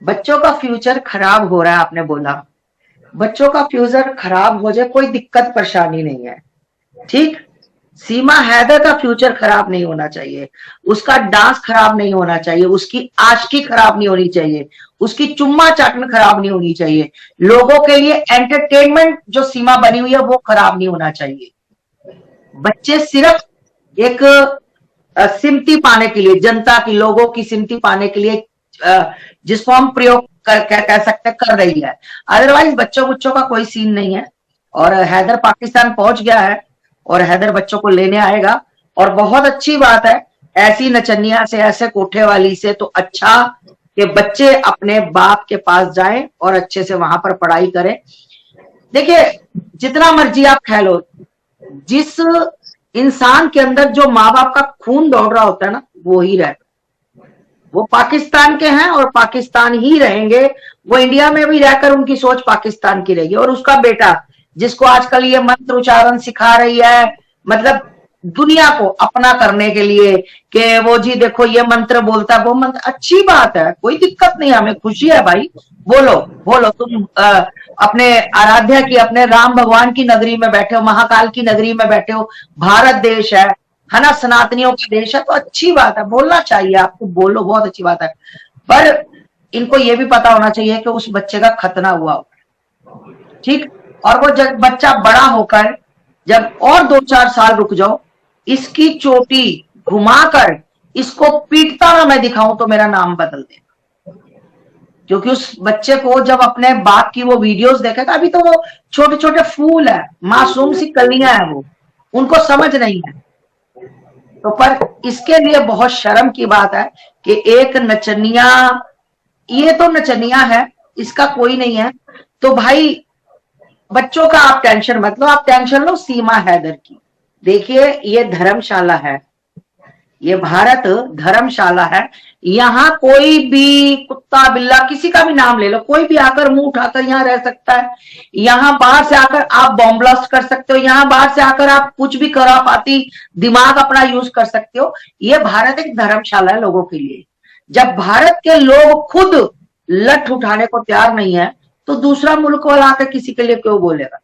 बच्चों का फ्यूचर खराब हो रहा है, आपने बोला। बच्चों का फ्यूचर खराब हो जाए कोई दिक्कत परेशानी नहीं है, ठीक। सीमा हैदर का फ्यूचर खराब नहीं होना चाहिए, उसका डांस खराब नहीं होना चाहिए, उसकी आशिकी खराब नहीं होनी चाहिए, उसकी चुम्मा चाटन खराब नहीं होनी चाहिए, लोगों के लिए एंटरटेनमेंट जो सीमा बनी हुई है वो खराब नहीं होना चाहिए। बच्चे सिर्फ एक सिमती पाने के लिए, जनता की, लोगों की सिमती पाने के लिए जिसको हम प्रयोग कह सकते कर रही है। अदरवाइज बच्चों बच्चों का कोई सीन नहीं है। और हैदर पाकिस्तान पहुंच गया है और हैदर बच्चों को लेने आएगा। और बहुत अच्छी बात है, ऐसी नचनिया से, ऐसे कोठे वाली से तो अच्छा कि बच्चे अपने बाप के पास जाएं और अच्छे से वहां पर पढ़ाई करें। देखिए, जितना मर्जी आप खा लो, जिस इंसान के अंदर जो माँ बाप का खून दौड़ रहा होता है ना, वो ही रहता। वो पाकिस्तान के हैं और पाकिस्तान ही रहेंगे। वो इंडिया में भी रहकर उनकी सोच पाकिस्तान की रहेगी। और उसका बेटा, जिसको आजकल ये मंत्र उच्चारण सिखा रही है, मतलब दुनिया को अपना करने के लिए, कि वो जी देखो ये मंत्र बोलता है, वो मंत्र, अच्छी बात है, कोई दिक्कत नहीं, हमें खुशी है भाई। बोलो बोलो, तुम अपने आराध्या की, अपने राम भगवान की नगरी में बैठे हो, महाकाल की नगरी में बैठे हो, भारत देश है ना, सनातनियों का देश है, तो अच्छी बात है, बोलना चाहिए आपको, बोलो, बहुत अच्छी बात है। पर इनको ये भी पता होना चाहिए कि उस बच्चे का खतना हुआ, ठीक। और वो जब बच्चा बड़ा होकर, जब और 2-4 साल रुक जाओ, इसकी चोटी घुमाकर इसको पीटता ना मैं दिखाऊं तो मेरा नाम बदल दे। क्योंकि उस बच्चे को जब अपने बाप की वो वीडियोस देखेगा, अभी तो वो छोटे छोटे फूल है, मासूम सी कलियां है, वो उनको समझ नहीं है। तो पर इसके लिए बहुत शर्म की बात है कि एक नचनिया, ये तो नचनिया है, इसका कोई नहीं है। तो भाई बच्चों का आप टेंशन मत लो, आप टेंशन लो सीमा हैदर की। देखिए, ये धर्मशाला है, ये भारत धर्मशाला है। यहाँ कोई भी कुत्ता बिल्ला, किसी का भी नाम ले लो, कोई भी आकर मुंह उठाकर यहाँ रह सकता है। यहाँ बाहर से आकर आप बॉम्ब ब्लास्ट कर सकते हो, यहाँ बाहर से आकर आप कुछ भी करा पाती दिमाग अपना यूज कर सकते हो। ये भारत एक धर्मशाला है लोगों के लिए। जब भारत के लोग खुद लठ उठाने को तैयार नहीं है, तो दूसरा मुल्क वाला आकर किसी के लिए क्यों बोलेगा।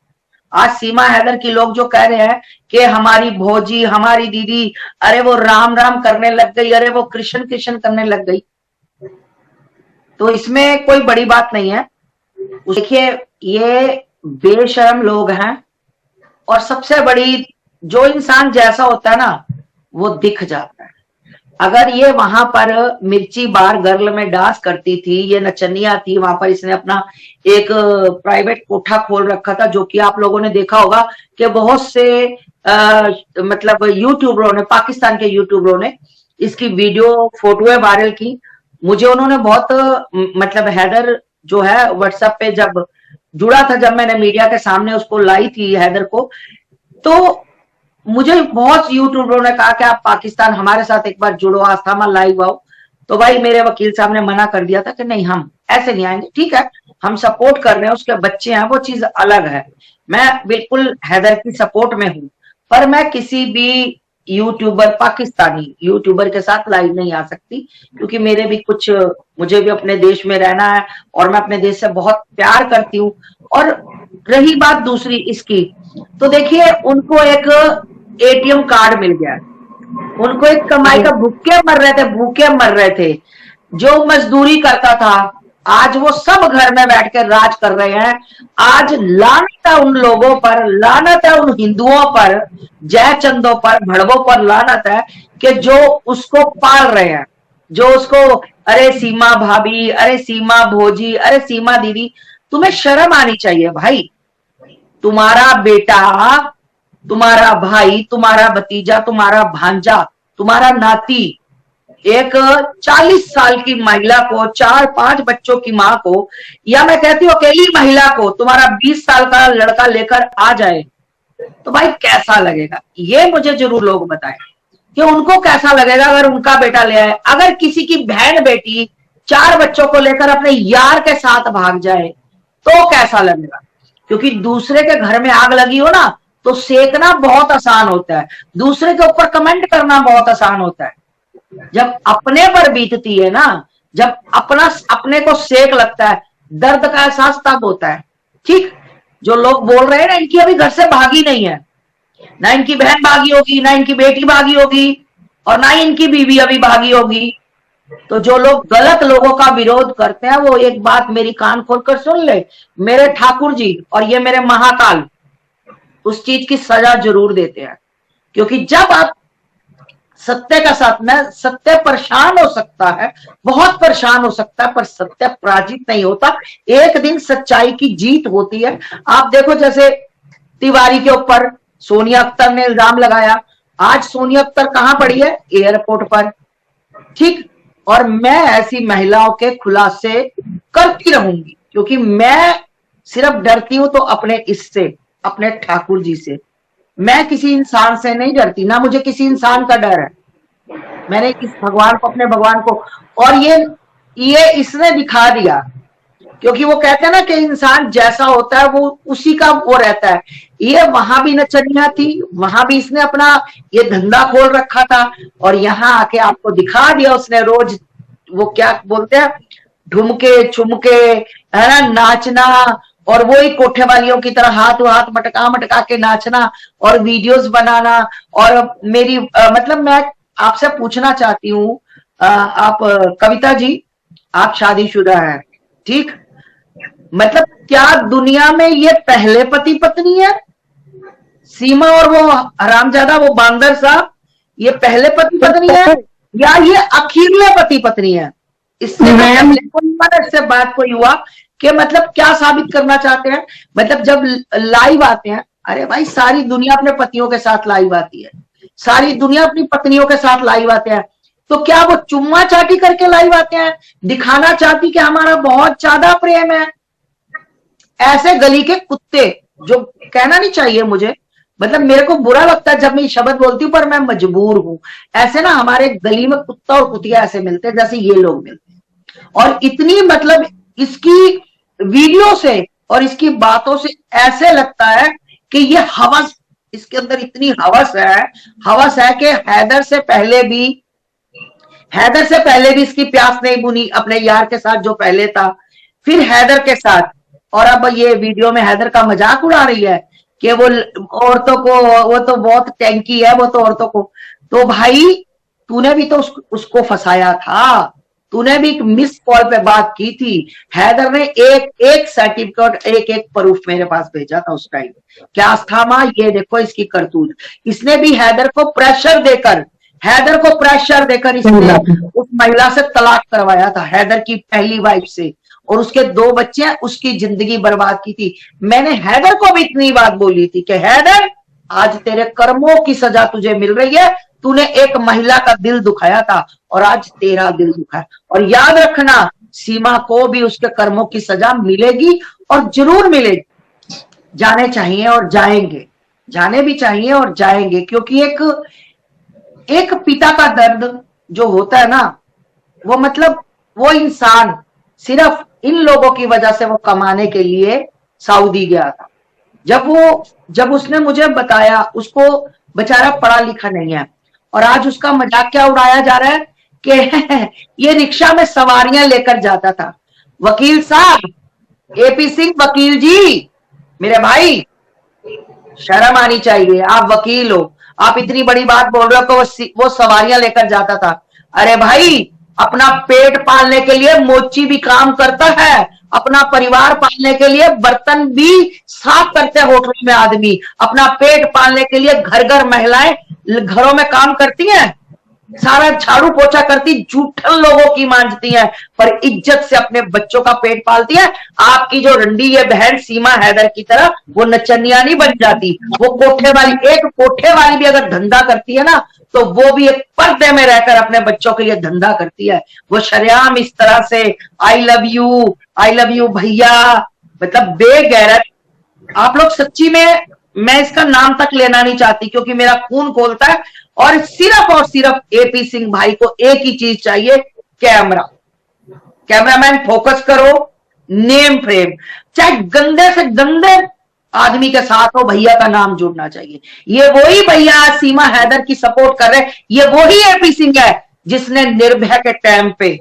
आज सीमा हैदर की लोग जो कह रहे हैं कि हमारी भौजी, हमारी दीदी, अरे वो राम राम करने लग गई, अरे वो कृष्ण कृष्ण करने लग गई, तो इसमें कोई बड़ी बात नहीं है। देखिए, ये बेशर्म लोग हैं। और सबसे बड़ी, जो इंसान जैसा होता है ना, वो दिख जाता है। अगर ये वहां पर मिर्ची बार गर्ल में डांस करती थी, ये नचनिया थी, वहां पर इसने अपना एक प्राइवेट कोठा खोल रखा था, जो कि आप लोगों ने देखा होगा कि बहुत से मतलब यूट्यूबरों ने, पाकिस्तान के यूट्यूबरों ने इसकी वीडियो फोटोएं वायरल की। मुझे उन्होंने बहुत मतलब हैदर जो है व्हाट्सएप पे जब जुड़ा था, जब मैंने मीडिया के सामने उसको लाई थी हैदर को, तो मुझे बहुत यूट्यूबरों ने कहा कि आप पाकिस्तान हमारे साथ एक बार जुड़ो, आस्थामा लाइव आओ। तो भाई मेरे वकील साहब ने मना कर दिया था कि नहीं, हम ऐसे नहीं आएंगे। ठीक है, हम सपोर्ट कर रहे हैं, उसके बच्चे हैं, वो चीज अलग है। मैं बिल्कुल हैदर की सपोर्ट में हूं, पर मैं किसी भी यूट्यूबर, पाकिस्तानी यूट्यूबर के साथ लाइव नहीं आ सकती, क्योंकि मेरे भी कुछ, मुझे भी अपने देश में रहना है और मैं अपने देश से बहुत प्यार करती हूँ। और रही बात दूसरी इसकी, तो देखिए, उनको एक एटीएम कार्ड मिल गया, उनको एक कमाई का, भूखे मर रहे थे, भूखे मर रहे थे, जो मजदूरी करता था, आज वो सब घर में बैठ कर राज कर रहे हैं। आज लानत है उन लोगों पर, लानत है उन हिंदुओं पर, जयचंदों पर, भड़वों पर लानत है कि जो उसको पाल रहे हैं, जो उसको, अरे सीमा भाभी, अरे सीमा भोजी, अरे सीमा दीदी, तुम्हें शर्म आनी चाहिए भाई। तुम्हारा बेटा, तुम्हारा भाई, तुम्हारा भतीजा, तुम्हारा भांजा, तुम्हारा नाती एक 40 साल की महिला को, 4-5 बच्चों की मां को, या मैं कहती हूँ अकेली महिला को तुम्हारा 20 साल का लड़का लेकर आ जाए, तो भाई कैसा लगेगा, ये मुझे जरूर लोग बताएं कि उनको कैसा लगेगा अगर उनका बेटा ले आए। अगर किसी की बहन बेटी 4 बच्चों को लेकर अपने यार के साथ भाग जाए तो कैसा लगेगा। क्योंकि दूसरे के घर में आग लगी हो ना, तो सेकना बहुत आसान होता है, दूसरे के ऊपर कमेंट करना बहुत आसान होता है। जब अपने पर बीतती है ना, जब अपने को सेक लगता है, दर्द का एहसास तब होता है। ठीक, जो लोग बोल रहे हैं ना इनकी अभी घर से भागी नहीं है, ना इनकी बहन भागी होगी, ना इनकी बेटी भागी होगी, और ना ही इनकी बीवी अभी भागी होगी। तो जो लोग गलत लोगों का विरोध करते हैं वो एक बात मेरी कान खोलकर सुन ले, मेरे ठाकुर जी और ये मेरे महाकाल उस चीज की सजा जरूर देते हैं। क्योंकि जब आप सत्य का साथ में, सत्य परेशान हो सकता है, बहुत परेशान हो सकता है, पर सत्य पराजित नहीं होता। एक दिन सच्चाई की जीत होती है। आप देखो जैसे तिवारी के ऊपर सोनिया अख्तर ने इल्जाम लगाया, आज सोनिया अख्तर कहां पड़ी है? एयरपोर्ट पर। ठीक, और मैं ऐसी महिलाओं के खुलासे करती रहूंगी, क्योंकि मैं सिर्फ डरती हूं तो अपने इससे, अपने ठाकुर जी से। मैं किसी इंसान से नहीं डरती, ना मुझे किसी इंसान का डर है। मैंने इस भगवान को, अपने भगवान को, और ये इसने दिखा दिया। क्योंकि वो कहते हैं ना कि इंसान जैसा होता है वो उसी का वो रहता है। ये वहां भी नचनिया थी, वहां भी इसने अपना ये धंधा खोल रखा था, और यहाँ आके आपको दिखा दिया उसने। रोज वो क्या बोलते हैं, ढुमके छुमके, है ना, नाचना, और वही कोठे वालियों की तरह हाथ हाथ मटका मटका के नाचना और वीडियोस बनाना। और मेरी मतलब मैं आपसे पूछना चाहती हूँ, आप कविता जी, आप शादीशुदा हैं, ठीक? मतलब क्या दुनिया में ये पहले पति पत्नी है? सीमा और वो हरामजादा वो बांदर साहब, ये पहले पति पत्नी है या ये अखीरले पति पत्नी है? इससे इससे बात कोई हुआ कि मतलब क्या साबित करना चाहते हैं? मतलब जब लाइव आते हैं, अरे भाई सारी दुनिया अपने पतियों के साथ लाइव आती है, सारी दुनिया अपनी पत्नियों के साथ लाइव आते हैं, तो क्या वो चुम्मा चाटी करके लाइव आते हैं, दिखाना चाहती कि हमारा बहुत ज्यादा प्रेम है? ऐसे गली के कुत्ते, जो कहना नहीं चाहिए मुझे, मतलब मेरे को बुरा लगता है जब मैं शब्द बोलती हूँ, पर मैं मजबूर हूं। ऐसे ना हमारे गली में कुत्ता और कुतिया ऐसे मिलते हैं जैसे ये लोग मिलते हैं। और इतनी मतलब इसकी वीडियो से और इसकी बातों से ऐसे लगता है कि ये हवस, इसके अंदर इतनी हवस है कि हैदर से पहले भी इसकी प्यास नहीं बुनी अपने यार के साथ जो पहले था, फिर हैदर के साथ, और अब ये वीडियो में हैदर का मजाक उड़ा रही है कि वो औरतों को, वो तो बहुत टैंकी है, वो तो औरतों को। तो भाई तूने भी तो उसको फंसाया था, तूने भी मिस कॉल पे बात की थी। हैदर ने एक सर्टिफिकेट, एक प्रूफ मेरे पास भेजा था उस टाइम। क्या था मां, ये देखो इसकी करतूत। इसने भी हैदर को प्रेशर देकर इसने उस महिला से तलाक करवाया था, हैदर की पहली वाइफ से, और उसके 2 बच्चे हैं, उसकी जिंदगी बर्बाद की थी। मैंने हैदर को भी इतनी बात बोली थी कि हैदर, आज तेरे कर्मों की सजा तुझे मिल रही है। तूने एक महिला का दिल दुखाया था और आज तेरा दिल दुखा है। और याद रखना, सीमा को भी उसके कर्मों की सजा मिलेगी, और जरूर मिलेगी। जाने चाहिए और जाएंगे, जाने भी चाहिए और जाएंगे, क्योंकि एक पिता का दर्द जो होता है ना, वो मतलब वो इंसान सिर्फ इन लोगों की वजह से वो कमाने के लिए सऊदी गया था। जब उसने मुझे बताया, उसको बेचारा पढ़ा लिखा नहीं है, और आज उसका मजाक क्या उड़ाया जा रहा है कि ये रिक्शा में सवारियां लेकर जाता था। वकील साहब, एपी सिंह वकील जी, मेरे भाई शर्म आनी चाहिए। आप वकील हो, आप इतनी बड़ी बात बोल रहे हो कि वो सवारियां लेकर जाता था। अरे भाई, अपना पेट पालने के लिए मोची भी काम करता है, अपना परिवार पालने के लिए बर्तन भी साफ करते हैं होटलों में आदमी, अपना पेट पालने के लिए घर घर महिलाएं घरों में काम करती हैं, सारा झाड़ू पोछा करती, जूठन लोगों की मांझती हैं, पर इज्जत से अपने बच्चों का पेट पालती है। आपकी जो रंडी ये बहन सीमा हैदर की तरह वो नचनिया नहीं बन जाती। वो कोठे वाली भी अगर धंधा करती है ना, तो वो भी एक पर्दे में रहकर अपने बच्चों के लिए धंधा करती है। वो शरेआम इस तरह से आई लव यू भैया, मतलब बेगैरत। आप लोग सच्ची में, मैं इसका नाम तक लेना नहीं चाहती क्योंकि मेरा खून खोलता है, और सिर्फ एपी सिंह भाई को एक ही चीज चाहिए, कैमरामैन फोकस करो, नेम फ्रेम, चाहे गंदे से गंदे आदमी के साथ हो, भैया का नाम जुड़ना चाहिए। ये वही भैया सीमा हैदर की सपोर्ट कर रहे, ये वही एपी सिंह है जिसने निर्भया के टाइम पे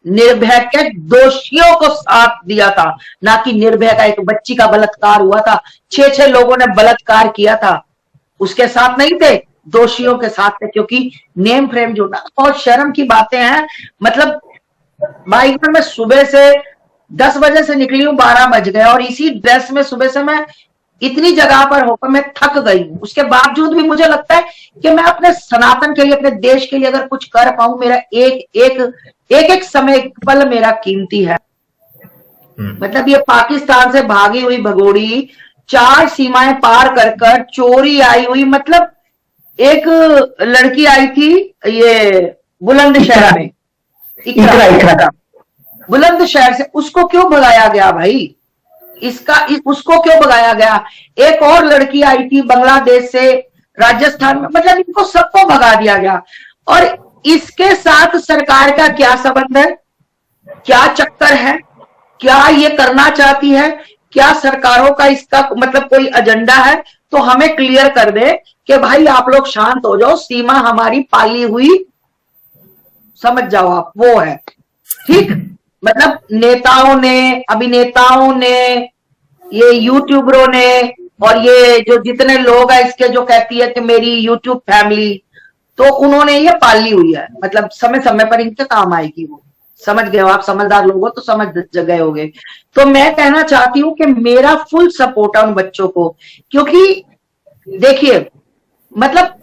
निर्भया के दोषियों को साथ दिया था, ना कि निर्भया का एक बच्ची का बलात्कार हुआ था, 6 लोगों ने बलात्कार किया था, उसके साथ नहीं थे, दोषियों के साथ थे, क्योंकि नेम फ्रेम जुड़ना बहुत शर्म की बातें हैं। मतलब भाई मैं सुबह से 10 बजे से निकली हूँ, 12 बज गए, और इसी ड्रेस में सुबह से मैं इतनी जगह पर होकर मैं थक गई हूँ। उसके बावजूद भी मुझे लगता है कि मैं अपने सनातन के लिए, अपने देश के लिए अगर कुछ कर पाऊं, मेरा एक समय पल मेरा कीमती है। मतलब ये पाकिस्तान से भागी हुई भगोड़ी 4 सीमाएं पार कर कर चोरी आई हुई, मतलब एक लड़की आई थी ये बुलंदशहर में, इकरा बुलंदशहर से, उसको क्यों भगाया गया भाई? उसको क्यों भगाया गया? एक और लड़की आई थी बांग्लादेश से, राजस्थान में, मतलब इनको सबको भगा दिया गया। और इसके साथ सरकार का क्या संबंध है? क्या चक्कर है? क्या ये करना चाहती है? क्या सरकारों का इसका मतलब कोई एजेंडा है? तो हमें क्लियर कर दे कि भाई आप लोग शांत हो जाओ, सीमा हमारी पाली हुई, समझ जाओ आप, वो है ठीक। मतलब नेताओं ने, अभिनेताओं ने, ये यूट्यूबरों ने, और ये जो जितने लोग हैं इसके, जो कहती है कि मेरी यूट्यूब फैमिली, तो उन्होंने ये पाली हुई है। मतलब समय समय पर इनके काम आएगी वो, समझ गए हो आप? समझदार लोग हो तो समझ गए होगे। तो मैं कहना चाहती हूँ कि मेरा फुल सपोर्ट है उन बच्चों को, क्योंकि देखिए मतलब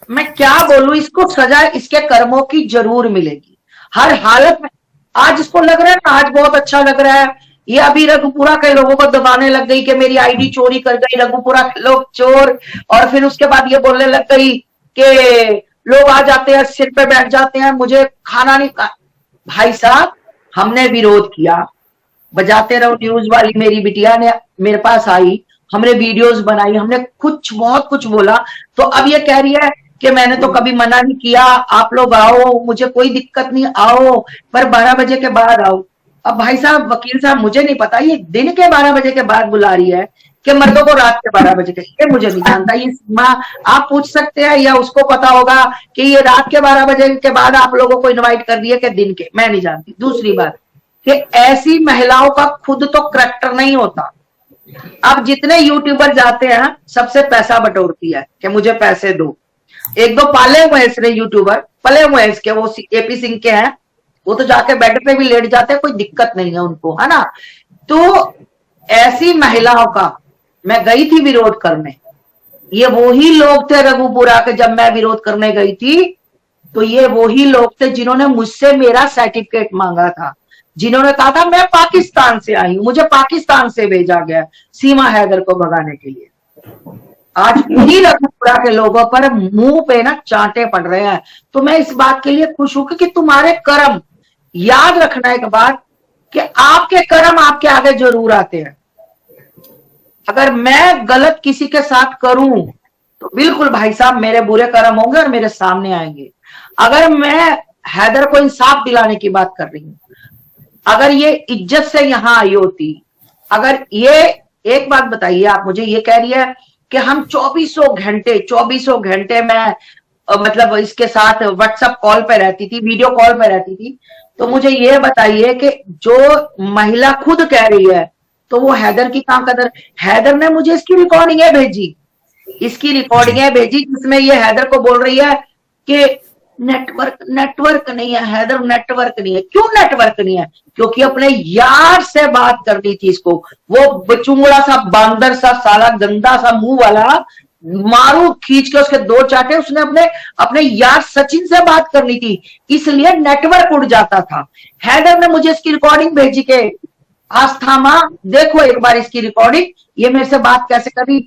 मैं क्या बोलूं, इसको सजा इसके कर्मों की जरूर मिलेगी हर हालत में। आज इसको लग रहा है ना, आज बहुत अच्छा लग रहा है, ये अभी रघुपुरा के लोगों को दबाने लग गई कि मेरी आईडी चोरी कर गई, रघुपुरा के लोग चोर, और फिर उसके बाद ये बोलने लग गई कि लोग आ जाते हैं सिर पे बैठ जाते हैं, मुझे खाना नहीं खा। भाई साहब हमने विरोध किया, बजाते रहो न्यूज वाली मेरी बिटिया ने मेरे पास आई, हमने वीडियोस बनाई, हमने कुछ बहुत कुछ बोला। तो अब ये कह रही है कि मैंने तो कभी मना नहीं किया, आप लोग आओ, मुझे कोई दिक्कत नहीं, आओ, पर 12 बजे के बाद आओ। अब भाई साहब, वकील साहब, मुझे नहीं पता ये दिन के 12 बजे के बाद बुला रही है कि मर्दों को रात के 12 बजे के, ये मुझे नहीं जानता। ये सीमा आप पूछ सकते हैं, या उसको पता होगा कि ये रात के 12 बजे के बाद आप लोगों को इन्वाइट कर दिया कि दिन के, मैं नहीं जानती। दूसरी बात कि ऐसी महिलाओं का खुद तो करैक्टर नहीं होता। अब जितने यूट्यूबर जाते हैं सबसे पैसा बटोरती है कि मुझे पैसे दो। एक दो पाले हुए इसने यूट्यूबर, पले हुए इसके, वो एपी सिंह के हैं, वो तो जाके बेड पे भी लेट जाते हैं, कोई दिक्कत नहीं है उनको, है ना। तो ऐसी महिलाओं का मैं गई थी विरोध करने, ये वही लोग थे रघुपुरा के, जब मैं विरोध करने गई थी तो ये वही लोग थे जिन्होंने मुझसे मेरा सर्टिफिकेट मांगा था, जिन्होंने कहा था मैं पाकिस्तान से आई हूं, मुझे पाकिस्तान से भेजा गया सीमा हैदर को भगाने के लिए। आज उन्हीं रघुपुरा के लोगों पर मुंह पे ना चांटे पड़ रहे हैं। तो मैं इस बात के लिए खुश हूं कि तुम्हारे कर्म, याद रखना एक बात कि आपके कर्म आपके आगे जरूर आते हैं। अगर मैं गलत किसी के साथ करूं तो बिल्कुल भाई साहब मेरे बुरे कर्म होंगे और मेरे सामने आएंगे। अगर मैं हैदर को इंसाफ दिलाने की बात कर रही हूं, अगर ये इज्जत से यहां आई होती, अगर ये, एक बात बताइए आप मुझे, ये कह रही है कि हम 2400 घंटे में मतलब इसके साथ व्हाट्सएप कॉल पे रहती थी, वीडियो कॉल पे रहती थी, तो मुझे ये बताइए कि जो महिला खुद कह रही है तो वो हैदर की कहां कदर। हैदर ने मुझे इसकी रिकॉर्डिंगें भेजी, जिसमें ये हैदर को बोल रही है कि नेटवर्क नहीं है, हैदर नेटवर्क नहीं है। क्यों नेटवर्क नहीं है? क्योंकि अपने यार से बात करनी थी इसको, वो बचुंगड़ा सा, बांदर सा, साला गंदा सा मुंह वाला, मारू खींच के उसके 2 चाटे, उसने अपने यार सचिन से बात करनी थी, इसलिए नेटवर्क उड़ जाता था। हैदर ने मुझे इसकी रिकॉर्डिंग भेजी के आस्था मां देखो एक बार इसकी रिकॉर्डिंग, ये मेरे से बात कैसे करी,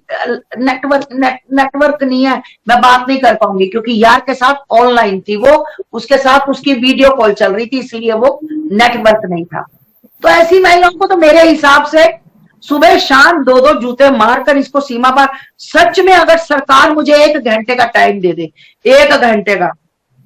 नेटवर्क नहीं है, मैं बात नहीं कर पाऊंगी, क्योंकि यार के साथ ऑनलाइन थी वो, उसके साथ उसकी वीडियो कॉल चल रही थी, इसीलिए वो नेटवर्क नहीं था। तो ऐसी महिलाओं को तो मेरे हिसाब से सुबह शाम 2-2 जूते मारकर इसको सीमा पर, सच में अगर सरकार मुझे 1 घंटे का टाइम दे दे, 1 घंटे का,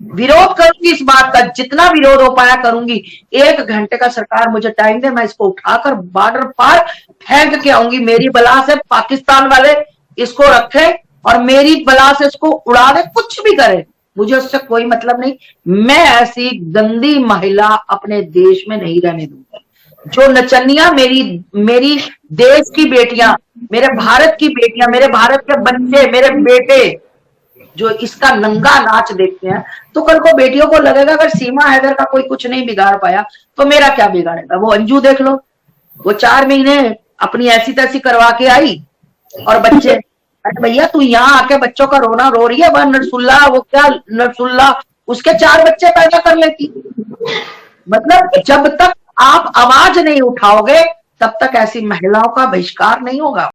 विरोध करूंगी इस बात का, जितना विरोध हो पाया करूंगी, 1 घंटे का सरकार मुझे टाइम दे, मैं इसको उठाकर बॉर्डर पार फेंक के आऊंगी। मेरी बला से पाकिस्तान वाले इसको रखे और मेरी बला से इसको उड़ा दे, कुछ भी करे, मुझे उससे कोई मतलब नहीं। मैं ऐसी गंदी महिला अपने देश में नहीं रहने दूंगी। जो नचनिया मेरी मेरी देश की बेटियां, मेरे भारत की बेटियां, मेरे भारत के बच्चे, मेरे बेटे जो इसका नंगा नाच देखते हैं, तो कल को बेटियों को लगेगा अगर सीमा हैदर का कोई कुछ नहीं बिगाड़ पाया तो मेरा क्या बिगाड़ेगा। वो अंजू देख लो, वो 4 महीने अपनी ऐसी तैसी करवा के आई और बच्चे, अरे भैया तू यहाँ आके बच्चों का रोना रो रही है, वह नरसुल्ला, वो क्या नरसुल्ला, उसके 4 बच्चे पैदा कर लेती। मतलब जब तक आप आवाज नहीं उठाओगे तब तक ऐसी महिलाओं का बहिष्कार नहीं होगा।